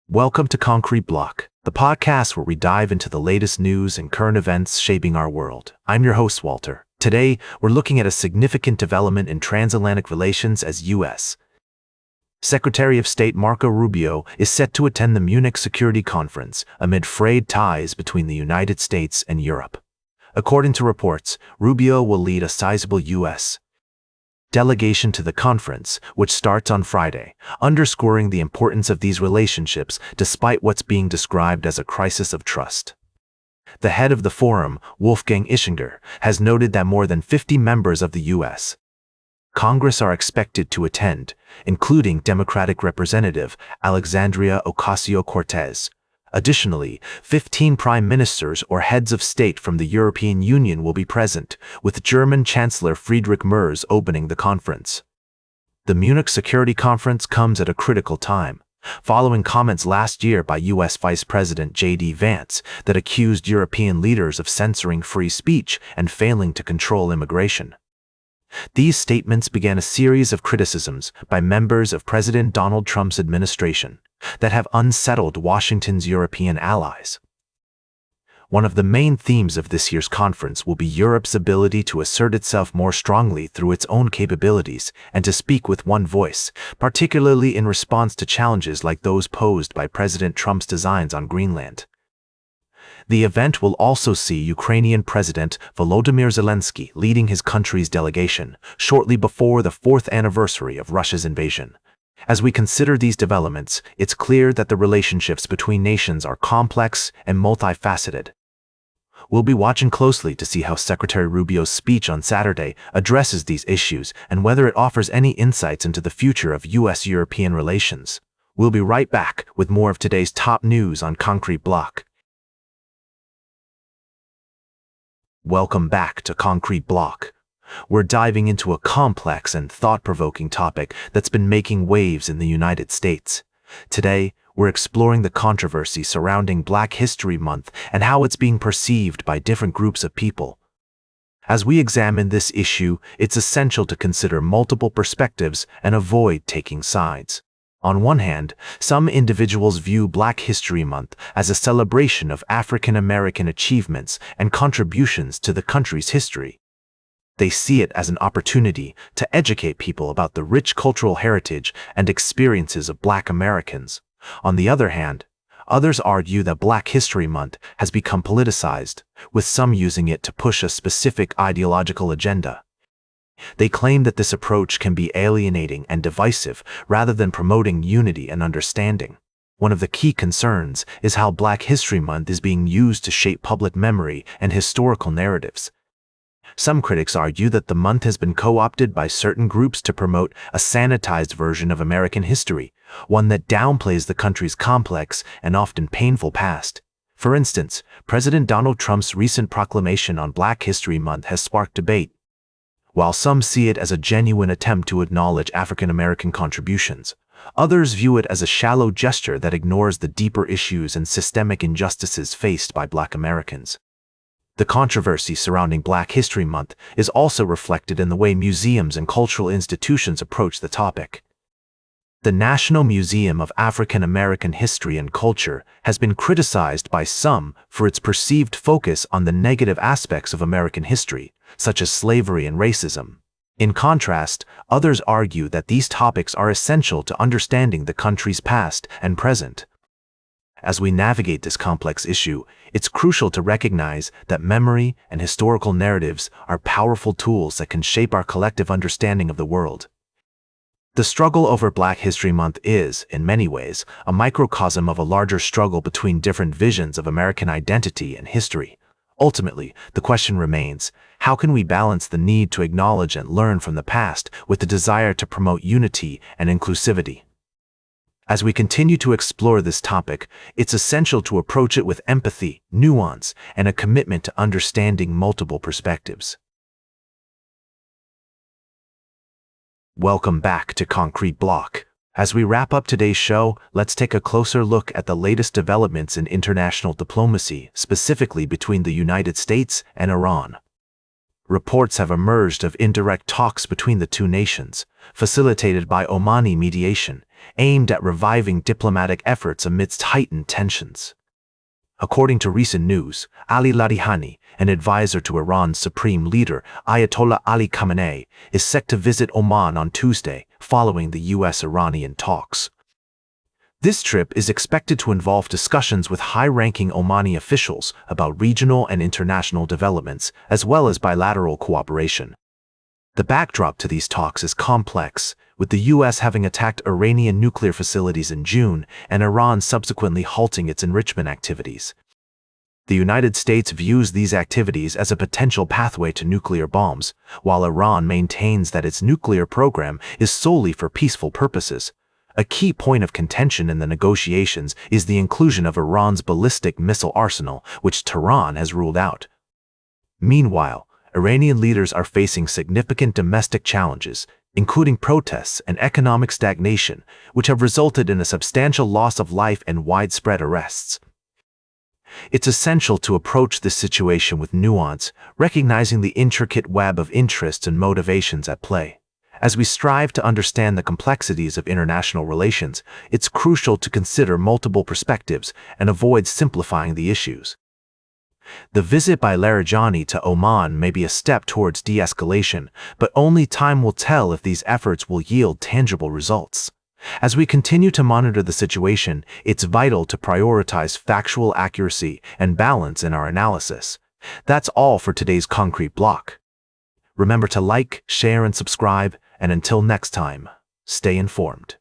Welcome to Concrete Block, the podcast where we dive into the latest news and current events shaping our world. I'm your host, Walter. Today, we're looking at a significant development in transatlantic relations as U.S. Secretary of State Marco Rubio is set to attend the Munich Security Conference amid frayed ties between the United States and Europe. According to reports, Rubio will lead a sizable U.S. delegation to the conference, which starts on Friday, underscoring the importance of these relationships despite what's being described as a crisis of trust. The head of the forum, Wolfgang Ischinger, has noted that more than 50 members of the U.S. Congress are expected to attend, including Democratic Representative Alexandria Ocasio-Cortez. Additionally, 15 prime ministers or heads of state from the European Union will be present, with German Chancellor Friedrich Merz opening the conference. The Munich Security Conference comes at a critical time, following comments last year by U.S. Vice President J.D. Vance that accused European leaders of censoring free speech and failing to control immigration. These statements began a series of criticisms by members of President Donald Trump's administration that have unsettled Washington's European allies. One of the main themes of this year's conference will be Europe's ability to assert itself more strongly through its own capabilities and to speak with one voice, particularly in response to challenges like those posed by President Trump's designs on Greenland. The event will also see Ukrainian President Volodymyr Zelensky leading his country's delegation shortly before the 4th anniversary of Russia's invasion. As we consider these developments, it's clear that the relationships between nations are complex and multifaceted. We'll be watching closely to see how Secretary Rubio's speech on Saturday addresses these issues and whether it offers any insights into the future of U.S. European relations. We'll be right back with more of today's top news on Concrete Block. Welcome back to Concrete Block. We're diving into a complex and thought-provoking topic that's been making waves in the United States. Today, we're exploring the controversy surrounding Black History Month and how it's being perceived by different groups of people. As we examine this issue, it's essential to consider multiple perspectives and avoid taking sides. On one hand, some individuals view Black History Month as a celebration of African American achievements and contributions to the country's history. They see it as an opportunity to educate people about the rich cultural heritage and experiences of Black Americans. On the other hand, others argue that Black History Month has become politicized, with some using it to push a specific ideological agenda. They claim that this approach can be alienating and divisive rather than promoting unity and understanding. One of the key concerns is how Black History Month is being used to shape public memory and historical narratives. Some critics argue that the month has been co-opted by certain groups to promote a sanitized version of American history, one that downplays the country's complex and often painful past. For instance, President Donald Trump's recent proclamation on Black History Month has sparked debate. While some see it as a genuine attempt to acknowledge African American contributions, others view it as a shallow gesture that ignores the deeper issues and systemic injustices faced by Black Americans. The controversy surrounding Black History Month is also reflected in the way museums and cultural institutions approach the topic. The National Museum of African American History and Culture has been criticized by some for its perceived focus on the negative aspects of American history, such as slavery and racism. In contrast, others argue that these topics are essential to understanding the country's past and present. As we navigate this complex issue, it's crucial to recognize that memory and historical narratives are powerful tools that can shape our collective understanding of the world. The struggle over Black History Month is, in many ways, a microcosm of a larger struggle between different visions of American identity and history. Ultimately, the question remains, how can we balance the need to acknowledge and learn from the past with the desire to promote unity and inclusivity? As we continue to explore this topic, it's essential to approach it with empathy, nuance, and a commitment to understanding multiple perspectives. Welcome back to Concrete Block. As we wrap up today's show, let's take a closer look at the latest developments in international diplomacy, specifically between the United States and Iran. Reports have emerged of indirect talks between the two nations, facilitated by Omani mediation, aimed at reviving diplomatic efforts amidst heightened tensions. According to recent news, Ali Ladihani, an advisor to Iran's supreme leader Ayatollah Ali Khamenei, is set to visit Oman on Tuesday following the U.S.-Iranian talks. This trip is expected to involve discussions with high-ranking Omani officials about regional and international developments, as well as bilateral cooperation. The backdrop to these talks is complex, with the U.S. having attacked Iranian nuclear facilities in June and Iran subsequently halting its enrichment activities. The United States views these activities as a potential pathway to nuclear bombs, while Iran maintains that its nuclear program is solely for peaceful purposes. A key point of contention in the negotiations is the inclusion of Iran's ballistic missile arsenal, which Tehran has ruled out. Meanwhile, Iranian leaders are facing significant domestic challenges, including protests and economic stagnation, which have resulted in a substantial loss of life and widespread arrests. It's essential to approach this situation with nuance, recognizing the intricate web of interests and motivations at play. As we strive to understand the complexities of international relations, it's crucial to consider multiple perspectives and avoid simplifying the issues. The visit by Larijani to Oman may be a step towards de-escalation, but only time will tell if these efforts will yield tangible results. As we continue to monitor the situation, it's vital to prioritize factual accuracy and balance in our analysis. That's all for today's Concrete Block. Remember to like, share, and subscribe, and until next time, stay informed.